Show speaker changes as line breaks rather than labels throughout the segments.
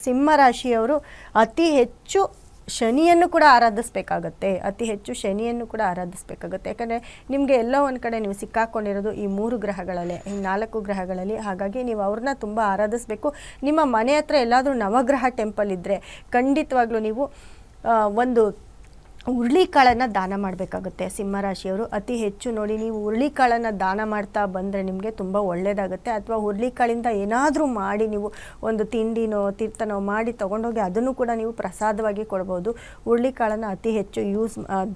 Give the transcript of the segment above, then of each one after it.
ಸಿಂಹ ರಾಶಿಯವರು ಅತಿ ಹೆಚ್ಚು ಶನಿಯನ್ನು ಕೂಡ ಆರಾಧಿಸಬೇಕಾಗತ್ತೆ. ಅತಿ ಹೆಚ್ಚು ಶನಿಯನ್ನು ಕೂಡ ಆರಾಧಿಸಬೇಕಾಗುತ್ತೆ. ಯಾಕಂದರೆ ನಿಮಗೆ ಎಲ್ಲೋ ಒಂದು ಕಡೆ ನೀವು ಸಿಕ್ಕಾಕೊಂಡಿರೋದು ಈ 3 ಗ್ರಹಗಳಲ್ಲೇ, ಈ 4 ಗ್ರಹಗಳಲ್ಲಿ. ಹಾಗಾಗಿ ನೀವು ಅವ್ರನ್ನ ತುಂಬ ಆರಾಧಿಸಬೇಕು. ನಿಮ್ಮ ಮನೆ ಹತ್ರ ಎಲ್ಲಾದರೂ ನವಗ್ರಹ ಟೆಂಪಲ್ ಇದ್ದರೆ ಖಂಡಿತವಾಗ್ಲೂ ನೀವು ಒಂದು ಹುರುಳಿಕಾಳನ್ನು ದಾನ ಮಾಡಬೇಕಾಗುತ್ತೆ. ಸಿಂಹರಾಶಿಯವರು ಅತಿ ಹೆಚ್ಚು ನೋಡಿ, ನೀವು ಹುರುಳಿಕಾಳನ್ನು ದಾನ ಮಾಡ್ತಾ ಬಂದರೆ ನಿಮಗೆ ತುಂಬ ಒಳ್ಳೆಯದಾಗುತ್ತೆ. ಅಥವಾ ಹುರುಳಿಕಾಳಿಂದ ಏನಾದರೂ ಮಾಡಿ ನೀವು ಒಂದು ತಿಂಡಿನೋ ತೀರ್ಥನೋ ಮಾಡಿ ತೊಗೊಂಡೋಗಿ ಅದನ್ನು ಕೂಡ ನೀವು ಪ್ರಸಾದವಾಗಿ ಕೊಡ್ಬೋದು. ಹುರುಳಿಕಾಳನ್ನು ಅತಿ ಹೆಚ್ಚು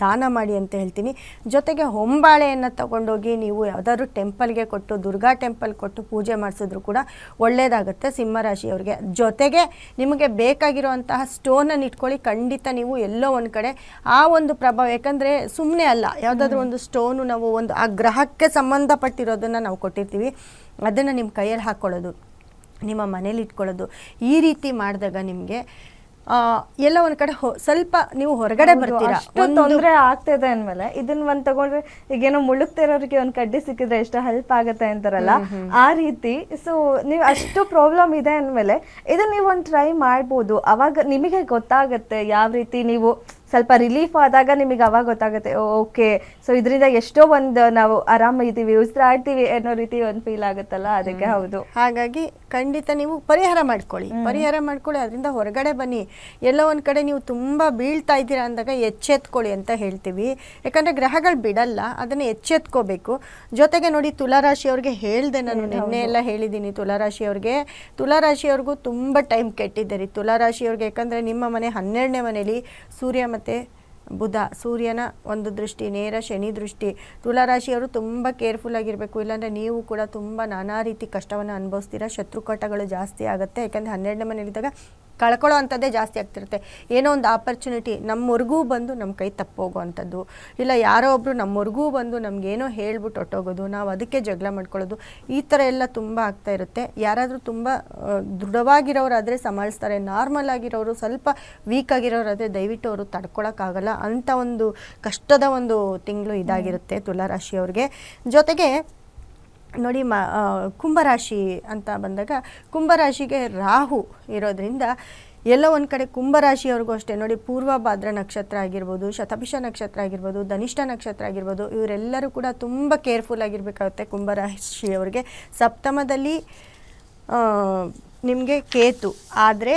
ದಾನ ಮಾಡಿ ಅಂತ ಹೇಳ್ತೀನಿ. ಜೊತೆಗೆ ಹೊಂಬಾಳೆಯನ್ನು ತಗೊಂಡೋಗಿ ನೀವು ಯಾವುದಾದ್ರೂ ಟೆಂಪಲ್ಗೆ ಕೊಟ್ಟು, ದುರ್ಗಾ ಟೆಂಪಲ್ ಕೊಟ್ಟು ಪೂಜೆ ಮಾಡಿಸಿದ್ರು ಕೂಡ ಒಳ್ಳೆಯದಾಗುತ್ತೆ ಸಿಂಹರಾಶಿಯವರಿಗೆ. ಜೊತೆಗೆ ನಿಮಗೆ ಬೇಕಾಗಿರುವಂತಹ ಸ್ಟೋನನ್ನು ಇಟ್ಕೊಳ್ಳಿ. ಖಂಡಿತ ನೀವು ಎಲ್ಲೋ ಒಂದು ಕಡೆ ಆ ಒಂದು ಪ್ರಭಾವ, ಯಾಕಂದರೆ ಸುಮ್ಮನೆ ಅಲ್ಲ, ಯಾವುದಾದ್ರೂ ಒಂದು ಸ್ಟೋನು ನಾವು ಒಂದು ಆ ಗ್ರಹಕ್ಕೆ ಸಂಬಂಧಪಟ್ಟಿರೋದನ್ನು ನಾವು ಕೊಟ್ಟಿರ್ತೀವಿ, ಅದನ್ನು ನಿಮ್ಮ ಕೈಯಲ್ಲಿ ಹಾಕ್ಕೊಳ್ಳೋದು, ನಿಮ್ಮ ಮನೇಲಿ ಇಟ್ಕೊಳ್ಳೋದು, ಈ ರೀತಿ ಮಾಡಿದಾಗ ನಿಮಗೆ ಎಲ್ಲ ಒಂದು ಕಡೆ ಸ್ವಲ್ಪ ನೀವು ಹೊರಗಡೆ ಬರ್ತೀರಾ.
ತೊಂದರೆ ಆಗ್ತಿದೆ ಅಂದಮೇಲೆ ಇದನ್ನ ಒಂದು ತಗೊಂಡ್ರೆ ಈಗೇನೋ ಮುಳುಗ್ತಿರೋರಿಗೆ ಒಂದು ಕಡ್ಡಿ ಸಿಕ್ಕಿದ್ರೆ ಎಷ್ಟು ಹೆಲ್ಪ್ ಆಗುತ್ತೆ ಅಂತಾರಲ್ಲ, ಆ ರೀತಿ. ಸೊ ನೀವು ಅಷ್ಟು ಪ್ರಾಬ್ಲಮ್ ಇದೆ ಅಂದಮೇಲೆ ಇದನ್ನ ನೀವು ಒಂದು ಟ್ರೈ ಮಾಡ್ಬೋದು. ಅವಾಗ ನಿಮಗೆ ಗೊತ್ತಾಗುತ್ತೆ ಯಾವ ರೀತಿ ನೀವು ಸ್ವಲ್ಪ ರಿಲೀಫ್ ಆದಾಗ ನಿಮಗೆ ಅವಾಗ ಗೊತ್ತಾಗುತ್ತೆ, ಓಕೆ ಸೊ ಇದರಿಂದ ಎಷ್ಟೋ ಒಂದು ನಾವು ಆರಾಮಿದ್ದೀವಿ, ಉಸಿರಾಡ್ತೀವಿ ಅನ್ನೋ ರೀತಿ ಒಂದು ಫೀಲ್ ಆಗುತ್ತಲ್ಲ, ಅದಕ್ಕೆ. ಹೌದು,
ಹಾಗಾಗಿ ಖಂಡಿತ ನೀವು ಪರಿಹಾರ ಮಾಡ್ಕೊಳ್ಳಿ. ಅದರಿಂದ ಹೊರಗಡೆ ಬನ್ನಿ. ಎಲ್ಲೋ ಒಂದು ಕಡೆ ನೀವು ತುಂಬ ಬೀಳ್ತಾ ಇದ್ದೀರಾ ಅಂದಾಗ ಎಚ್ಚೆತ್ಕೊಳ್ಳಿ ಅಂತ ಹೇಳ್ತೀವಿ. ಯಾಕಂದರೆ ಗ್ರಹಗಳು ಬಿಡಲ್ಲ, ಅದನ್ನು ಎಚ್ಚೆತ್ಕೋಬೇಕು. ಜೊತೆಗೆ ನೋಡಿ, ತುಲಾರಾಶಿಯವ್ರಿಗೆ ಹೇಳಿದೆ ನಾನು, ನಿನ್ನೆ ಎಲ್ಲ ಹೇಳಿದ್ದೀನಿ. ತುಲಾರಾಶಿಯವ್ರಿಗೂ ತುಂಬ ಟೈಮ್ ಕೆಟ್ಟಿದೆ ರೀ ತುಲಾರಾಶಿಯವ್ರಿಗೆ. ಯಾಕಂದರೆ ನಿಮ್ಮ ಮನೆ 12ನೇ ಮನೇಲಿ ಸೂರ್ಯ ಮತ್ತು ಬುಧ, ಸೂರ್ಯನ ಒಂದು ದೃಷ್ಟಿ, ನೇರ ಶನಿ ದೃಷ್ಟಿ. ತುಲಾರಾಶಿಯವರು ತುಂಬ ಕೇರ್ಫುಲ್ ಆಗಿರಬೇಕು, ಇಲ್ಲಾಂದರೆ ನೀವು ಕೂಡ ತುಂಬ ನಾನಾ ರೀತಿ ಕಷ್ಟವನ್ನು ಅನುಭವಿಸ್ತೀರಾ. ಶತ್ರುಕಟಗಳು ಜಾಸ್ತಿ ಆಗುತ್ತೆ. ಯಾಕಂದರೆ 12ನೇ ಮನೇಲಿದ್ದಾಗ ಕಳ್ಕೊಳ್ಳೋ ಅಂಥದ್ದೇ ಜಾಸ್ತಿ ಆಗ್ತಿರುತ್ತೆ. ಏನೋ ಒಂದು ಆಪರ್ಚುನಿಟಿ ನಮ್ಮವರೆಗೂ ಬಂದು ನಮ್ಮ ಕೈ ತಪ್ಪೋಗುವಂಥದ್ದು, ಇಲ್ಲ ಯಾರೋ ಒಬ್ಬರು ನಮ್ಮವರೆಗೂ ಬಂದು ನಮಗೇನೋ ಹೇಳ್ಬಿಟ್ಟು ಹೊಟ್ಟೋಗೋದು, ನಾವು ಅದಕ್ಕೆ ಜಗಳ ಮಾಡ್ಕೊಳ್ಳೋದು, ಈ ಥರ ಎಲ್ಲ ತುಂಬ ಆಗ್ತಾ ಇರುತ್ತೆ. ಯಾರಾದರೂ ತುಂಬ ದೃಢವಾಗಿರೋರಾದರೆ ಸಂಭಾಳಿಸ್ತಾರೆ. ನಾರ್ಮಲ್ ಆಗಿರೋರು, ಸ್ವಲ್ಪ ವೀಕ್ ಆಗಿರೋರಾದರೆ ದಯವಿಟ್ಟು ಅವರು ತಡ್ಕೊಳಕ್ಕಾಗಲ್ಲ. ಅಂಥ ಒಂದು ಕಷ್ಟದ ಒಂದು ತಿಂಗಳು ಇದಾಗಿರುತ್ತೆ ತುಲಾರಾಶಿಯವ್ರಿಗೆ. ಜೊತೆಗೆ ನೋಡಿ, ಕುಂಭರಾಶಿ ಅಂತ ಬಂದಾಗ ಕುಂಭರಾಶಿಗೆ ರಾಹು ಇರೋದ್ರಿಂದ ಎಲ್ಲೋ ಒಂದು ಕಡೆ ಕುಂಭರಾಶಿಯವ್ರಿಗೂ ಅಷ್ಟೇ ನೋಡಿ, ಪೂರ್ವಭಾದ್ರ ನಕ್ಷತ್ರ ಆಗಿರ್ಬೋದು, ಶತಭಿಷ ನಕ್ಷತ್ರ ಆಗಿರ್ಬೋದು, ಧನಿಷ್ಠ ನಕ್ಷತ್ರ ಆಗಿರ್ಬೋದು, ಇವರೆಲ್ಲರೂ ಕೂಡ ತುಂಬ ಕೇರ್ಫುಲ್ ಆಗಿರಬೇಕಾಗುತ್ತೆ ಕುಂಭರಾಶಿಯವ್ರಿಗೆ. ಸಪ್ತಮದಲ್ಲಿ ನಿಮಗೆ ಕೇತು, ಆದರೆ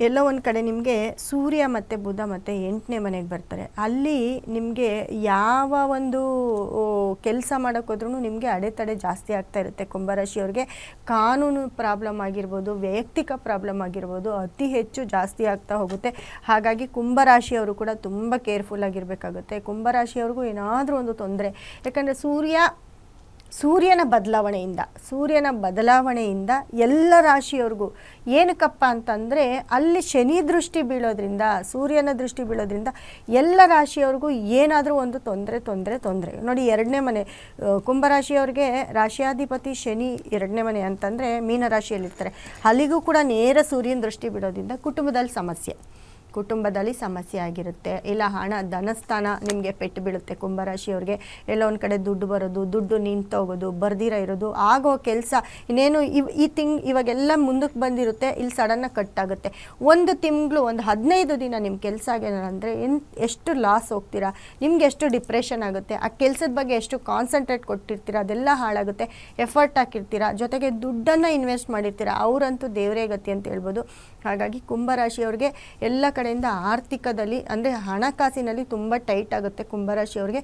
ಎಲ್ಲೋ ಒಂದು ಕಡೆ ನಿಮಗೆ ಸೂರ್ಯ ಮತ್ತು ಬುಧ ಮತ್ತು 8ನೇ ಮನೆಗೆ ಬರ್ತಾರೆ. ಅಲ್ಲಿ ನಿಮಗೆ ಯಾವ ಒಂದು ಕೆಲಸ ಮಾಡೋಕ್ಕೋದ್ರೂ ನಿಮಗೆ ಅಡೆತಡೆ ಜಾಸ್ತಿ ಆಗ್ತಾ ಇರುತ್ತೆ ಕುಂಭರಾಶಿಯವ್ರಿಗೆ. ಕಾನೂನು ಪ್ರಾಬ್ಲಮ್ ಆಗಿರ್ಬೋದು, ವೈಯಕ್ತಿಕ ಪ್ರಾಬ್ಲಮ್ ಆಗಿರ್ಬೋದು, ಅತಿ ಹೆಚ್ಚು ಜಾಸ್ತಿ ಆಗ್ತಾ ಹೋಗುತ್ತೆ. ಹಾಗಾಗಿ ಕುಂಭರಾಶಿಯವರು ಕೂಡ ತುಂಬ ಕೇರ್ಫುಲ್ ಆಗಿರಬೇಕಾಗುತ್ತೆ. ಕುಂಭರಾಶಿಯವ್ರಿಗೂ ಏನಾದರೂ ಒಂದು ತೊಂದರೆ, ಯಾಕಂದರೆ ಸೂರ್ಯನ ಬದಲಾವಣೆಯಿಂದ ಎಲ್ಲ ರಾಶಿಯವ್ರಿಗೂ ಏನಕ್ಕಪ್ಪ ಅಂತಂದರೆ, ಅಲ್ಲಿ ಶನಿ ದೃಷ್ಟಿ ಬೀಳೋದ್ರಿಂದ, ಸೂರ್ಯನ ದೃಷ್ಟಿ ಬೀಳೋದ್ರಿಂದ ಎಲ್ಲ ರಾಶಿಯವ್ರಿಗೂ ಏನಾದರೂ ಒಂದು ತೊಂದರೆ ನೋಡಿ. 2ನೇ ಮನೆ ಕುಂಭರಾಶಿಯವ್ರಿಗೆ ರಾಶಿಯಾಧಿಪತಿ ಶನಿ 2ನೇ ಮನೆ ಅಂತಂದರೆ ಮೀನರಾಶಿಯಲ್ಲಿರ್ತಾರೆ. ಅಲ್ಲಿಗೂ ಕೂಡ ನೇರ ಸೂರ್ಯನ ದೃಷ್ಟಿ ಬೀಳೋದ್ರಿಂದ ಕುಟುಂಬದಲ್ಲಿ ಸಮಸ್ಯೆ ಆಗಿರುತ್ತೆ. ಇಲ್ಲ ಧನಸ್ಥಾನ ನಿಮಗೆ ಪೆಟ್ಟು ಬೀಳುತ್ತೆ ಕುಂಭರಾಶಿಯವ್ರಿಗೆ. ಎಲ್ಲ ಒಂದು ಕಡೆ ದುಡ್ಡು ಬರೋದು, ದುಡ್ಡು ನಿಂತೋಗೋದು, ಬರ್ದಿರ ಇರೋದು, ಆಗೋ ಕೆಲಸ ಇನ್ನೇನು ಇವಾಗೆಲ್ಲ ಮುಂದಕ್ಕೆ ಬಂದಿರುತ್ತೆ, ಇಲ್ಲಿ ಸಡನ್ನಾಗಿ ಕಟ್ ಆಗುತ್ತೆ. ಒಂದು ತಿಂಗಳು, ಒಂದು 15 ದಿನ ನಿಮ್ಮ ಕೆಲಸ ಆಗಿಲ್ಲ ಅಂದರೆ ಎಷ್ಟು ಲಾಸ್ ಹೋಗ್ತೀರಾ, ನಿಮ್ಗೆ ಎಷ್ಟು ಡಿಪ್ರೆಷನ್ ಆಗುತ್ತೆ, ಆ ಕೆಲಸದ ಬಗ್ಗೆ ಎಷ್ಟು ಕಾನ್ಸಂಟ್ರೇಟ್ ಕೊಟ್ಟಿರ್ತೀರ, ಅದೆಲ್ಲ ಹಾಳಾಗುತ್ತೆ. ಎಫರ್ಟ್ ಹಾಕಿರ್ತೀರ, ಜೊತೆಗೆ ದುಡ್ಡನ್ನು ಇನ್ವೆಸ್ಟ್ ಮಾಡಿರ್ತೀರ, ಅವರಂತೂ ದೇವರೇ ಗತಿ ಅಂತ ಹೇಳ್ಬೋದು. ಹಾಗಾಗಿ ಕುಂಭರಾಶಿಯವ್ರಿಗೆ ಎಲ್ಲ ಕಡೆಯಿಂದ ಆರ್ಥಿಕದಲ್ಲಿ ಅಂದರೆ ಹಣಕಾಸಿನಲ್ಲಿ ತುಂಬ ಟೈಟ್ ಆಗುತ್ತೆ ಕುಂಭರಾಶಿಯವ್ರಿಗೆ.